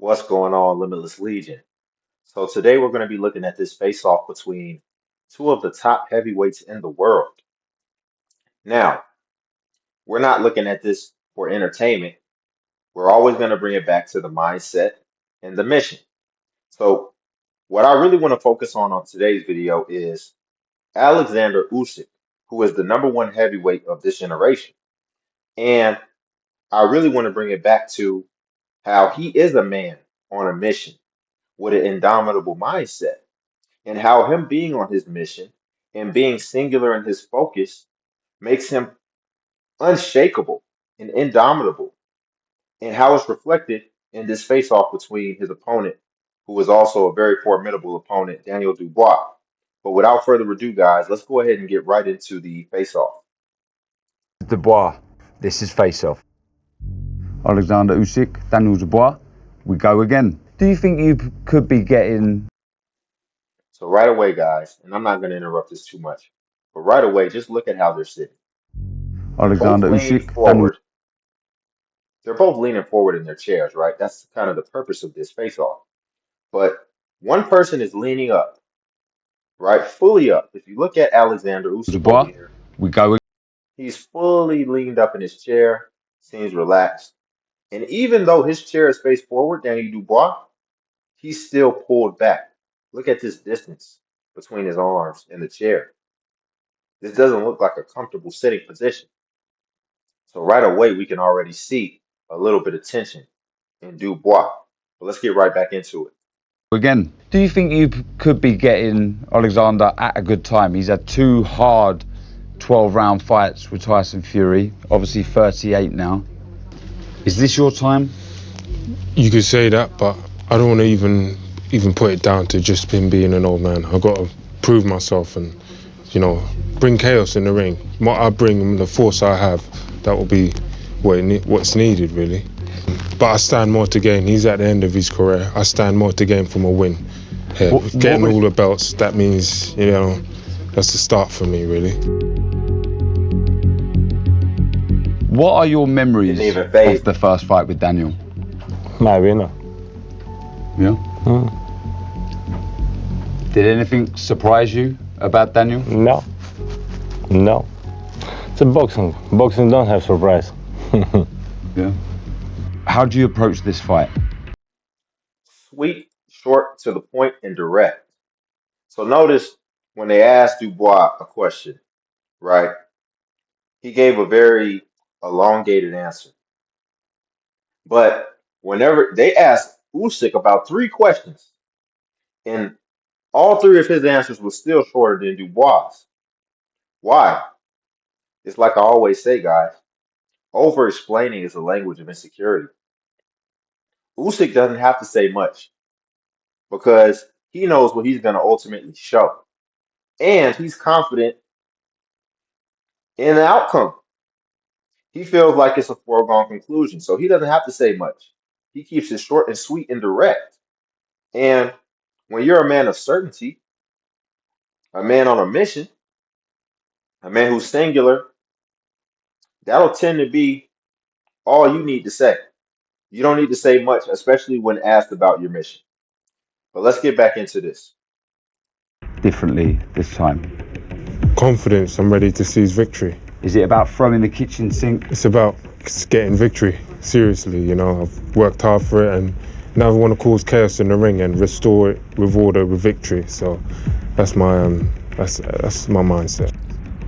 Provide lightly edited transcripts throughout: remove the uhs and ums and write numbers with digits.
What's going on, Limitless Legion? So today we're going to be looking at this face-off between two of the top heavyweights in the world. Now, we're not looking at this for entertainment. We're always going to bring it back to the mindset and the mission. So what I really want to focus on today's video is Alexander Usyk, who is the number one heavyweight of this generation. And I really want to bring it back to how he is a man on a mission with an indomitable mindset, and how him being on his mission and being singular in his focus makes him unshakable and indomitable, and how it's reflected in this face-off between his opponent, who is also a very formidable opponent, Daniel Dubois. But without further ado, guys, let's go ahead and get right into the face-off. Dubois, this is Face Off. Alexander Usyk, Daniel Dubois, we go again. Do you think you could be getting... So right away, guys, and I'm not going to interrupt this too much, but right away, just look at how they're sitting. They're both Alexander leaning Usyk, Daniel... forward. They're both leaning forward in their chairs, right? That's kind of the purpose of this face-off. But one person is leaning up, right? Fully up. If you look at Alexander Usyk over Dubois, here, we go. he's fully leaned up in his chair, seems relaxed. And even though his chair is face forward, Daniel Dubois, he's still pulled back. Look at this distance between his arms and the chair. This doesn't look like a comfortable sitting position. So right away, we can already see a little bit of tension in Dubois. But let's get right back into it. Again, do you think you could be getting Alexander at a good time? He's had two hard 12-round fights with Tyson Fury, obviously 38 now. Is this your time? You could say that, but I don't want to even put it down to just him being an old man. I've got to prove myself and, bring chaos in the ring. What I bring and the force I have, that will be what's needed, really. But I stand more to gain. He's at the end of his career. I stand more to gain from a win. Yeah, getting all the belts, that means, that's the start for me, really. What are your memories of the first fight with Daniel? My winner. Yeah. Did anything surprise you about Daniel? No. It's a boxing. Boxing don't have surprise. Yeah. How do you approach this fight? Sweet, short, to the point, and direct. So notice when they asked Dubois a question, right? He gave a very elongated answer. But whenever they asked Usyk about three questions, and all three of his answers were still shorter than Dubois. Why? It's like I always say, guys, over explaining is a language of insecurity. Usyk doesn't have to say much because he knows what he's going to ultimately show. And he's confident in the outcome. He feels like it's a foregone conclusion, so he doesn't have to say much. He keeps it short and sweet and direct. And when you're a man of certainty, a man on a mission, a man who's singular, that'll tend to be all you need to say. You don't need to say much, especially when asked about your mission. But let's get back into this. Differently this time. Confidence, I'm ready to seize victory. Is it about throwing the kitchen sink? It's about getting victory, seriously, I've worked hard for it and now I want to cause chaos in the ring and restore it with order, with victory. So that's my that's my mindset.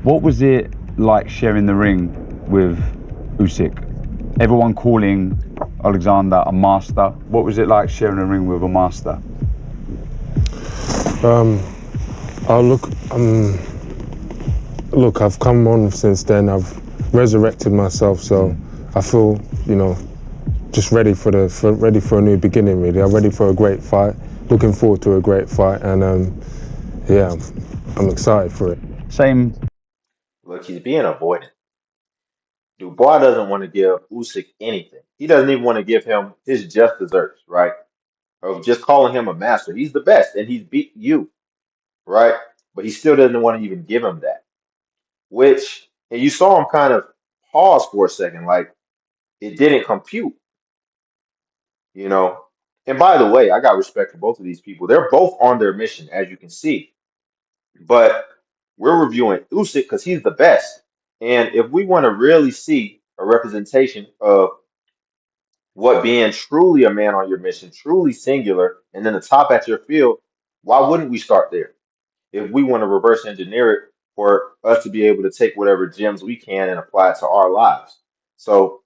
What was it like sharing the ring with Usyk? Everyone calling Alexander a master. What was it like sharing a ring with a master? Look, I've come on since then. I've resurrected myself, so I feel, just ready for a new beginning. Really, I'm ready for a great fight. Looking forward to a great fight, and I'm excited for it. Same. Look, he's being avoidant. Dubois doesn't want to give Usyk anything. He doesn't even want to give him his just desserts, right? Of just calling him a master. He's the best, and he's beat you, right? But he still doesn't want to even give him that. And you saw him kind of pause for a second, like it didn't compute, you know. And by the way, I got respect for both of these people. They're both on their mission, as you can see. But we're reviewing Usyk because he's the best. And if we want to really see a representation of what being truly a man on your mission, truly singular, and then the top at your field, why wouldn't we start there? If we want to reverse engineer it for us to be able to take whatever gems we can and apply it to our lives. So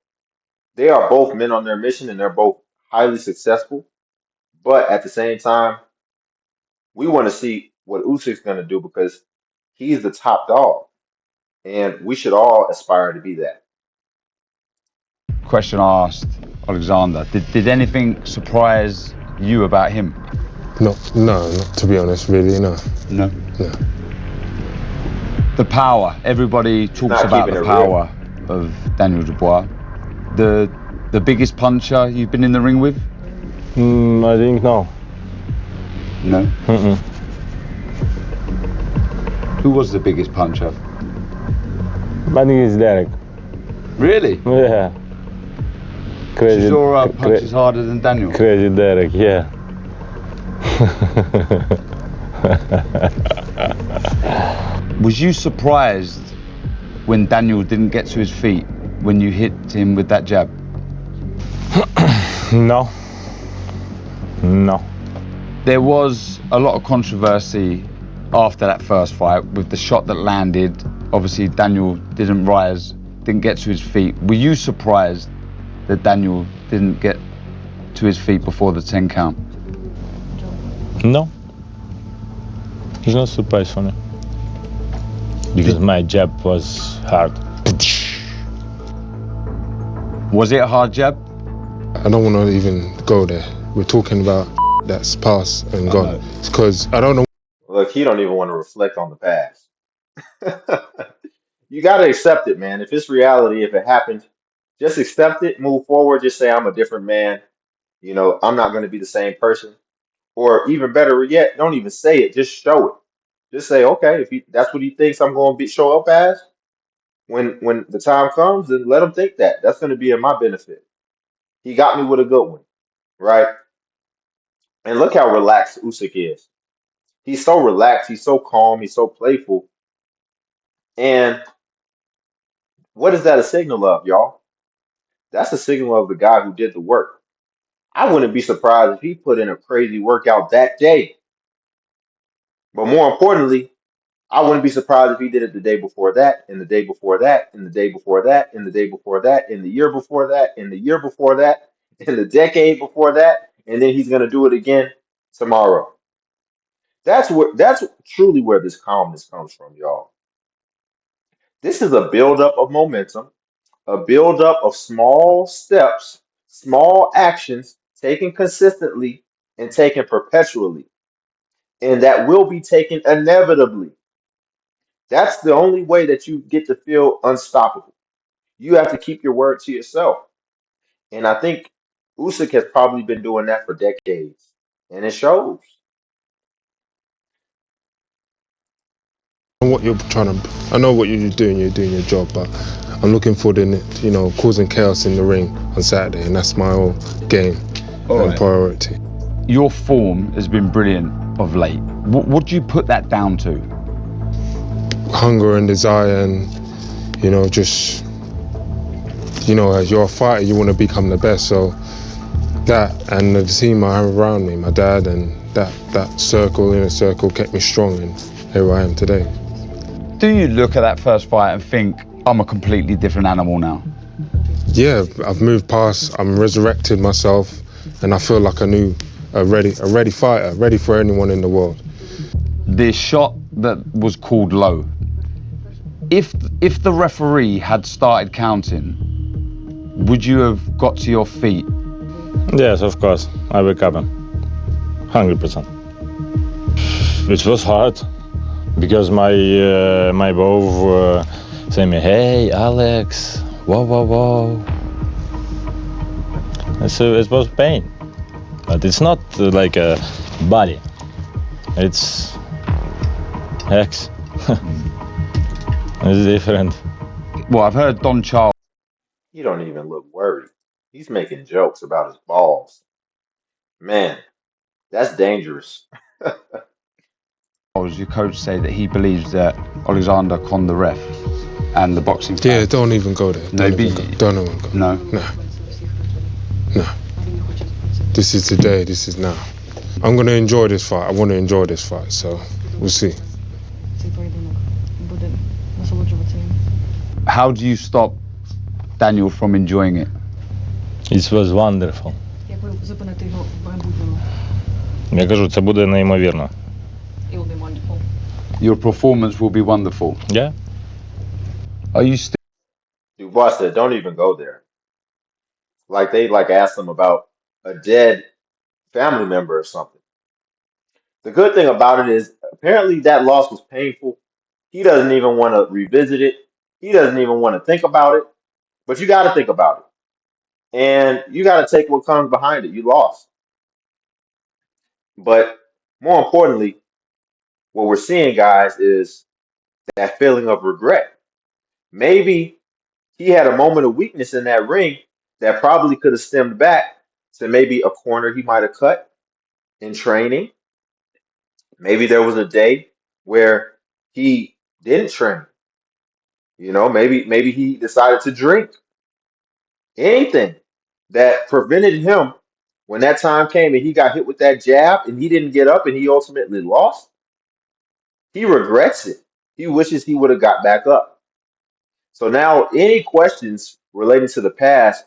they are both men on their mission and they're both highly successful. But at the same time, we want to see what Usyk's going to do because he's the top dog. And we should all aspire to be that. Question asked, Alexander. Did anything surprise you about him? No, not to be honest, really, no. No. No. The power. Everybody He's talks not about keeping the it real. power of Daniel Dubois. The biggest puncher you've been in the ring with? I think no. No. Mm-mm. Who was the biggest puncher? I think it's Derek. Really? Yeah. Crazy. Chisora punches harder than Daniel. Crazy Derek, yeah. Was you surprised when Daniel didn't get to his feet when you hit him with that jab? No. No. There was a lot of controversy after that first fight with the shot that landed. Obviously, Daniel didn't rise, didn't get to his feet. Were you surprised that Daniel didn't get to his feet before the 10 count? No. It's not a surprise for me. Because my jab was hard. Was it a hard jab? I don't want to even go there. We're talking about that's past and gone. It's because I don't know. Look, he don't even want to reflect on the past. You got to accept it, man. If it's reality, if it happened, just accept it, move forward, just say I'm a different man. You know, I'm not going to be the same person. Or even better yet, don't even say it, just show it. Just say, okay, if that's what he thinks I'm going to be show up as, when the time comes, then let him think that. That's going to be in my benefit. He got me with a good one, right? And look how relaxed Usyk is. He's so relaxed, he's so calm, he's so playful. And what is that a signal of, y'all? That's a signal of the guy who did the work. I wouldn't be surprised if he put in a crazy workout that day. But more importantly, I wouldn't be surprised if he did it the day before that, and the day before that, and the day before that, and the day before that, and the year before that, and the year before that, and the decade before that, and then he's gonna do it again tomorrow. That's truly where this calmness comes from, y'all. This is a buildup of momentum, a buildup of small steps, small actions taken consistently and taken perpetually, and that will be taken inevitably. That's the only way that you get to feel unstoppable. You have to keep your word to yourself. And I think Usyk has probably been doing that for decades, and it shows. What you're trying to, I know what you're doing your job, but I'm looking for causing chaos in the ring on Saturday, and that's my whole game and priority. Your form has been brilliant of late. What do you put that down to? Hunger and desire, and just as you're a fighter, you want to become the best. So that and the team I have around me, my dad, and that inner circle kept me strong, and here I am today. Do you look at that first fight and think, I'm a completely different animal now? Yeah, I've moved past, I'm resurrected myself, and I feel like a ready fighter, ready for anyone in the world. The shot that was called low, if the referee had started counting, would you have got to your feet? Yes, of course. I wake up 100%. Which was hard because my bow saying me, "Hey, Alex, whoa." So it was pain, but it's not like a body. It's X. It's different. Well, I've heard Don Charles. He don't even look worried. He's making jokes about his balls. Man, that's dangerous. Your coach say that he believes that Alexander conned the ref and the boxing Yeah, fans. don't even go there. No, Don't even go. Don't even go. No. Nah. Nah. This is today. This is now. I'm gonna enjoy this fight. I want to enjoy this fight. So we'll see. How do you stop Daniel from enjoying it? It was wonderful. Як ви зупините його в майбутньому? Я кажу, це буде неймовірно. It will be wonderful. Your performance will be wonderful. Yeah? Are you still? Dubois said, don't even go there. Like they like asked him about a dead family member or something. The good thing about it is apparently that loss was painful. He doesn't even want to revisit it. He doesn't even want to think about it. But you got to think about it. And you got to take what comes behind it. You lost. But more importantly, what we're seeing, guys, is that feeling of regret. Maybe he had a moment of weakness in that ring that probably could have stemmed back to maybe a corner he might have cut in training. Maybe there was a day where he didn't train. You know, maybe he decided to drink. Anything that prevented him when that time came and he got hit with that jab and he didn't get up and he ultimately lost. He regrets it. He wishes he would have got back up. So now any questions relating to the past,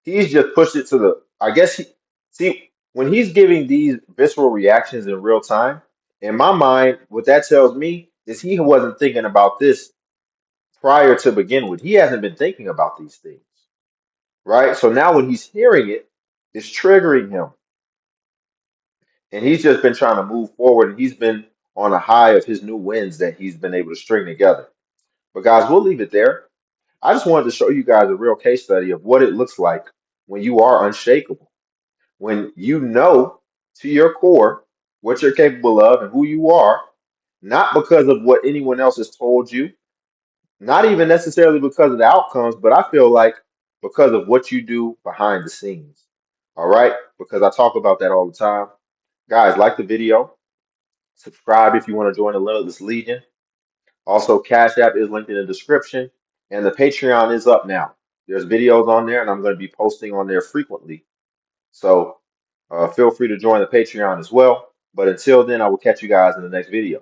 he's just pushed it to the, I guess he, see, when he's giving these visceral reactions in real time, in my mind, what that tells me is he wasn't thinking about this prior to begin with. He hasn't been thinking about these things, right? So now when he's hearing it, it's triggering him. And he's just been trying to move forward and he's been on a high of his new wins that he's been able to string together. But guys, we'll leave it there. I just wanted to show you guys a real case study of what it looks like when you are unshakable, when you know to your core what you're capable of and who you are, not because of what anyone else has told you, not even necessarily because of the outcomes, but I feel like because of what you do behind the scenes. All right? Because I talk about that all the time. Guys, like the video, subscribe if you want to join the Limitless Legion. Also, Cash App is linked in the description, and the Patreon is up now. There's videos on there, and I'm going to be posting on there frequently. So feel free to join the Patreon as well. But until then, I will catch you guys in the next video.